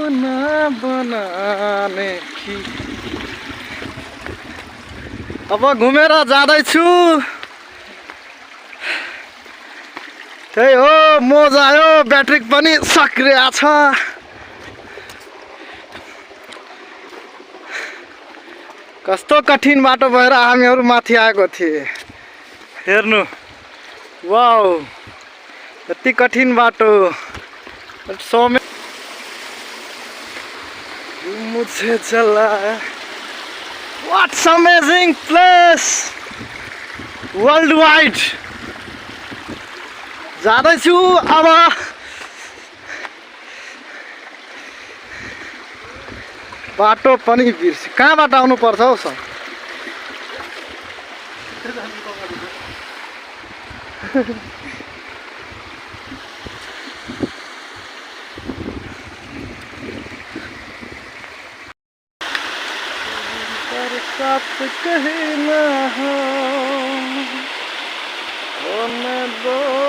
अपना बनाने की। अब घुमेर जाँदैछु। त्यही हो, मोजा आयो, ब्याट्री पनि सक्रिय छ। कस्तो कठिन बाटो भएर हामीहरू माथि आएको थिए। हेर्नु, वाउ, यति कठिन बाटो। मुझे जलाया। What's amazing place worldwide. जाँदैछु अब। बाटो पनि बिर्स्यो। कहाँबाट आउनु पर्छ हौ सर? साथ कहीं ना हो मैं दो